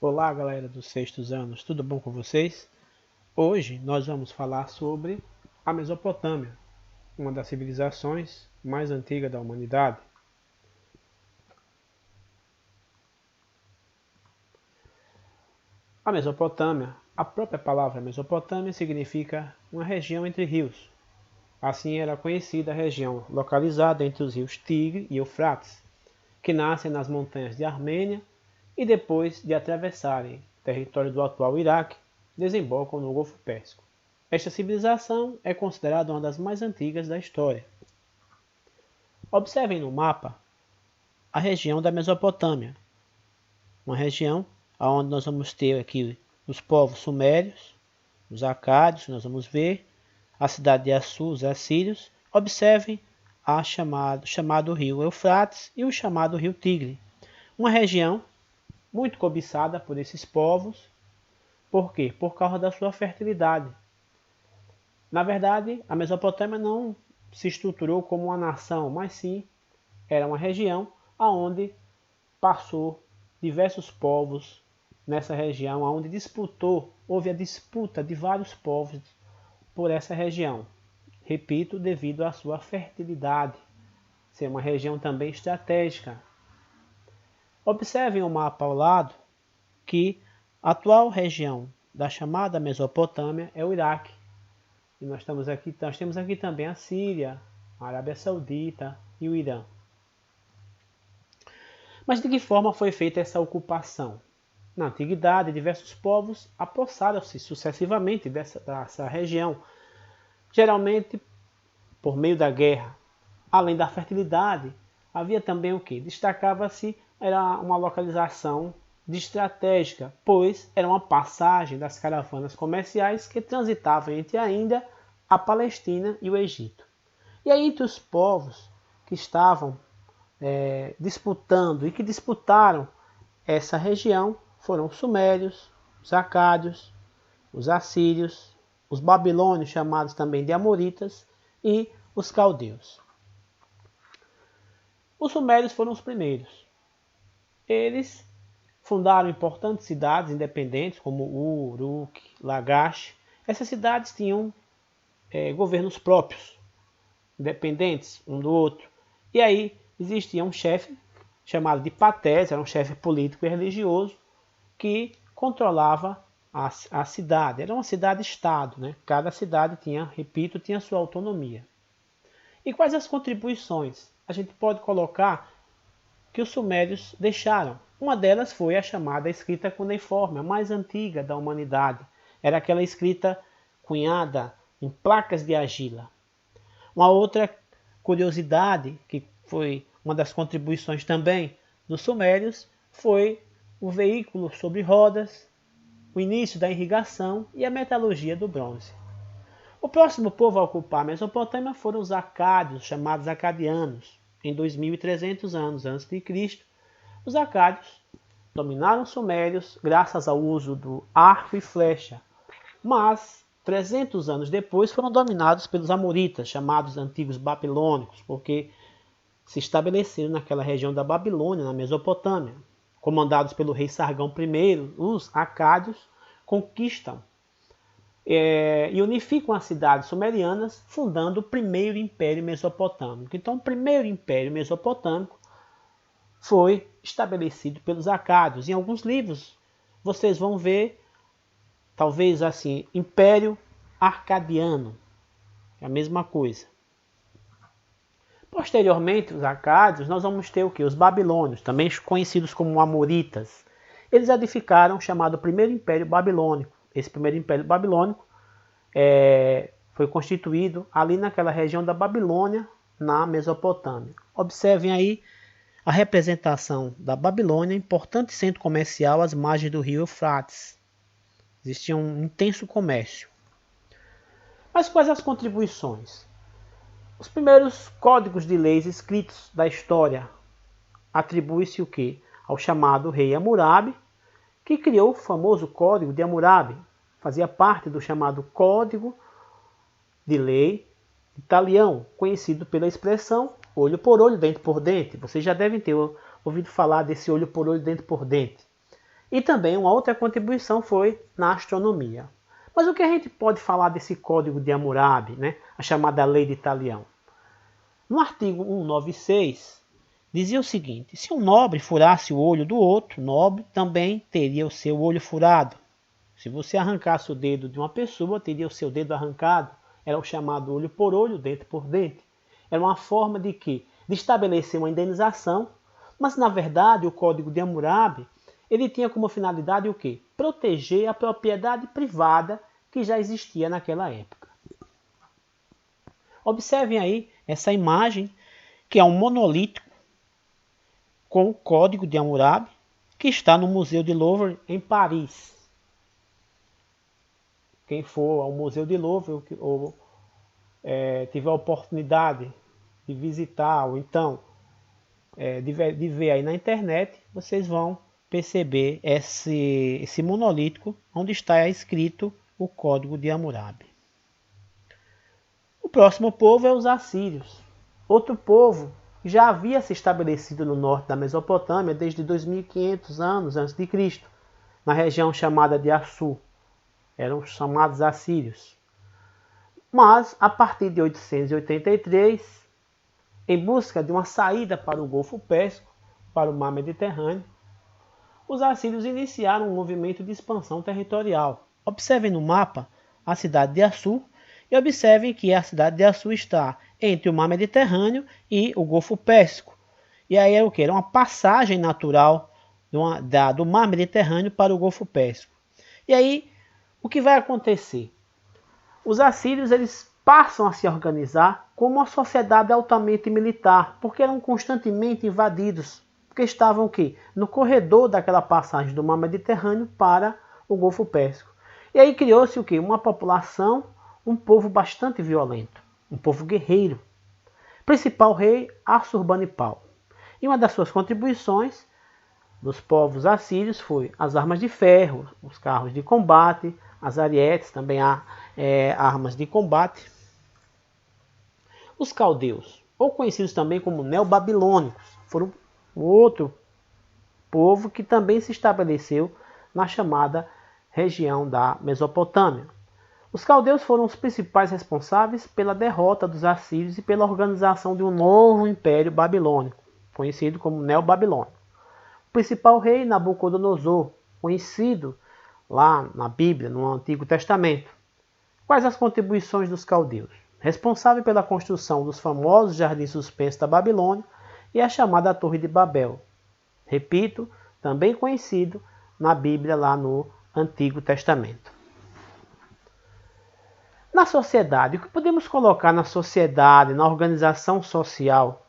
Olá, galera dos sextos anos, tudo bom com vocês? Hoje nós vamos falar sobre a Mesopotâmia, uma das civilizações mais antigas da humanidade. A Mesopotâmia, a própria palavra Mesopotâmia significa uma região entre rios. Assim era conhecida a região localizada entre os rios Tigre e Eufrates, que nascem nas montanhas de Armênia e depois de atravessarem o território do atual Iraque, desembocam no Golfo Pérsico. Esta civilização é considerada uma das mais antigas da história. Observem no mapa a região da Mesopotâmia, uma região onde nós vamos ter aqui os povos sumérios, os acádios, nós vamos ver a cidade de Assur, os assírios. Observem o chamado rio Eufrates e o chamado rio Tigre, uma região muito cobiçada por esses povos. Por quê? Por causa da sua fertilidade. Na verdade, a Mesopotâmia não se estruturou como uma nação, mas sim era uma região onde passou diversos povos nessa região, onde houve a disputa de vários povos por essa região. Repito, devido à sua fertilidade, ser uma região também estratégica. Observem o mapa ao lado que a atual região da chamada Mesopotâmia é o Iraque. E nós temos aqui também a Síria, a Arábia Saudita e o Irã. Mas de que forma foi feita essa ocupação? Na antiguidade, diversos povos apossaram-se sucessivamente dessa região, geralmente por meio da guerra. Além da fertilidade, havia também o que? Destacava-se era uma localização estratégica, pois era uma passagem das caravanas comerciais que transitavam entre a Índia, a Palestina e o Egito. E aí entre os povos que estavam disputando e que disputaram essa região foram os sumérios, os acádios, os assírios, os babilônios, chamados também de amoritas, e os caldeus. Os sumérios foram os primeiros. Eles fundaram importantes cidades independentes como Ur, Uruk, Lagash. Essas cidades tinham governos próprios, independentes um do outro. E aí existia um chefe chamado de Patés, era um chefe político e religioso que controlava a cidade. Era uma cidade-estado, né? Cada cidade tinha sua autonomia. E quais as contribuições? A gente pode colocar que os sumérios deixaram. Uma delas foi a chamada escrita cuneiforme, a mais antiga da humanidade. Era aquela escrita cunhada em placas de argila. Uma outra curiosidade, que foi uma das contribuições também dos sumérios, foi o veículo sobre rodas, o início da irrigação e a metalurgia do bronze. O próximo povo a ocupar a Mesopotâmia foram os acádios, chamados acadianos. Em 2300 anos antes de Cristo, os acádios dominaram os sumérios graças ao uso do arco e flecha, mas 300 anos depois foram dominados pelos amoritas, chamados antigos babilônicos, porque se estabeleceram naquela região da Babilônia, na Mesopotâmia. Comandados pelo rei Sargão I, os acádios conquistam e unificam as cidades sumerianas, fundando o primeiro império mesopotâmico. Então, o primeiro império mesopotâmico foi estabelecido pelos acádios. Em alguns livros, vocês vão ver, talvez assim, Império Arcadiano. É a mesma coisa. Posteriormente, os acádios, nós vamos ter o quê? Os babilônios, também conhecidos como amoritas. Eles edificaram o chamado Primeiro Império Babilônico. Esse Primeiro Império Babilônico foi constituído ali naquela região da Babilônia, na Mesopotâmia. Observem aí a representação da Babilônia, importante centro comercial às margens do rio Eufrates. Existia um intenso comércio. Mas quais as contribuições? Os primeiros códigos de leis escritos da história atribui-se o quê? Ao chamado rei Hammurabi, que criou o famoso Código de Hammurabi. Fazia parte do chamado Código de Lei Italião, conhecido pela expressão olho por olho, dente por dente. Vocês já devem ter ouvido falar desse olho por olho, dente por dente. E também uma outra contribuição foi na astronomia. Mas o que a gente pode falar desse Código de Hammurabi, né? A chamada Lei de Talião? No artigo 196, dizia o seguinte: se um nobre furasse o olho do outro nobre, também teria o seu olho furado. Se você arrancasse o dedo de uma pessoa, teria o seu dedo arrancado. Era o chamado olho por olho, dente por dente. Era uma forma de quê? De estabelecer uma indenização, mas na verdade o Código de Hammurabi ele tinha como finalidade o quê? Proteger a propriedade privada que já existia naquela época. Observem aí essa imagem, que é um monolítico com o Código de Hammurabi, que está no Museu de Louvre, em Paris. Quem for ao Museu de Louvre ou tiver a oportunidade de visitar, ou então de ver aí na internet, vocês vão perceber esse monolítico onde está escrito o Código de Hammurabi. O próximo povo é os assírios. Outro povo que já havia se estabelecido no norte da Mesopotâmia desde 2500 anos antes de Cristo, na região chamada de Assur. Eram chamados assírios. Mas, a partir de 883, em busca de uma saída para o Golfo Pérsico, para o Mar Mediterrâneo, os assírios iniciaram um movimento de expansão territorial. Observem no mapa a cidade de Assur e observem que a cidade de Assur está entre o Mar Mediterrâneo e o Golfo Pérsico. E aí era o que? Era uma passagem natural do Mar Mediterrâneo para o Golfo Pérsico. E aí, o que vai acontecer? Os assírios eles passam a se organizar como uma sociedade altamente militar, porque eram constantemente invadidos, porque estavam o quê? No corredor daquela passagem do Mar Mediterrâneo para o Golfo Pérsico. E aí criou-se o quê? Uma população, um povo bastante violento, um povo guerreiro. Principal rei Assurbanipal. E uma das suas contribuições dos povos assírios foi as armas de ferro, os carros de combate, as arietes, também há armas de combate. Os caldeus, ou conhecidos também como neobabilônicos, foram outro povo que também se estabeleceu na chamada região da Mesopotâmia. Os caldeus foram os principais responsáveis pela derrota dos assírios e pela organização de um novo império babilônico, conhecido como Neobabilônia. O principal rei Nabucodonosor, conhecido lá na Bíblia, no Antigo Testamento. Quais as contribuições dos caldeus? Responsável pela construção dos famosos jardins suspensos da Babilônia e a chamada Torre de Babel. Repito, também conhecido na Bíblia lá no Antigo Testamento. Na sociedade, o que podemos colocar na sociedade, na organização social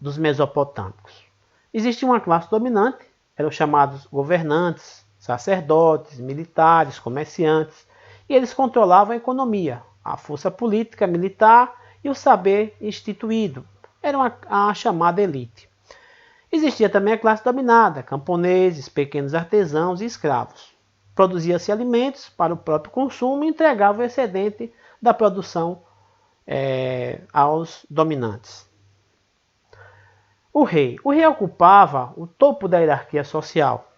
dos mesopotâmicos? Existia uma classe dominante, eram chamados governantes, sacerdotes, militares, comerciantes, e eles controlavam a economia, a força política, militar e o saber instituído. Era a chamada elite. Existia também a classe dominada, camponeses, pequenos artesãos e escravos. Produzia-se alimentos para o próprio consumo e entregava o excedente da produção aos dominantes. O rei ocupava o topo da hierarquia social,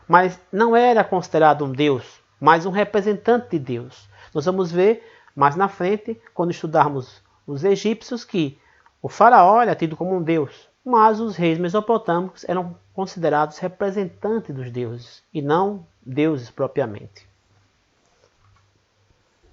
mas não era considerado um deus, mas um representante de Deus. Nós vamos ver mais na frente, quando estudarmos os egípcios, que o faraó era tido como um deus, mas os reis mesopotâmicos eram considerados representantes dos deuses, e não deuses propriamente.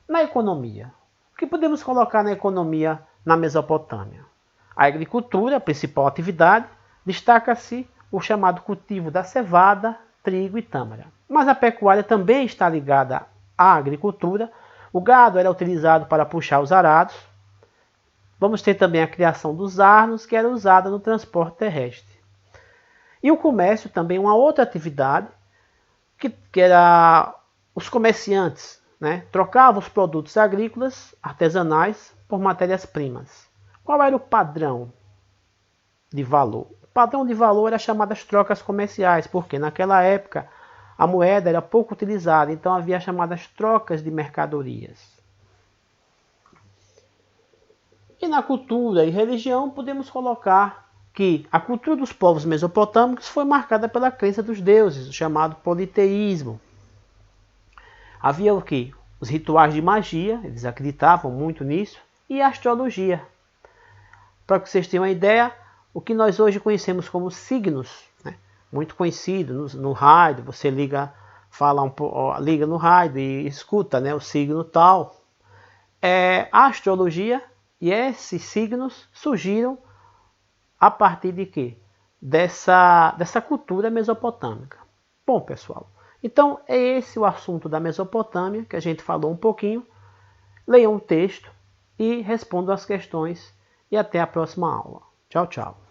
Na economia, o que podemos colocar na economia na Mesopotâmia? A agricultura, a principal atividade, destaca-se o chamado cultivo da cevada, trigo e tâmara. Mas a pecuária também está ligada à agricultura. O gado era utilizado para puxar os arados. Vamos ter também a criação dos asnos, que era usada no transporte terrestre. E o comércio também, uma outra atividade, que era os comerciantes, né, trocavam os produtos agrícolas, artesanais, por matérias-primas. Qual era o padrão de valor? O padrão de valor era chamado as trocas comerciais, porque naquela época a moeda era pouco utilizada, então havia chamadas trocas de mercadorias. E na cultura e religião podemos colocar que a cultura dos povos mesopotâmicos foi marcada pela crença dos deuses, o chamado politeísmo. Havia o quê? Os rituais de magia, eles acreditavam muito nisso, e a astrologia. Para que vocês tenham uma ideia, o que nós hoje conhecemos como signos, né? Muito conhecido no rádio, você liga, liga no rádio e escuta, né, o signo tal. A astrologia e esses signos surgiram a partir de quê? Dessa cultura mesopotâmica. Bom, pessoal, então é esse o assunto da Mesopotâmia, que a gente falou um pouquinho. Leiam o texto e respondam as questões. E até a próxima aula. Tchau, tchau.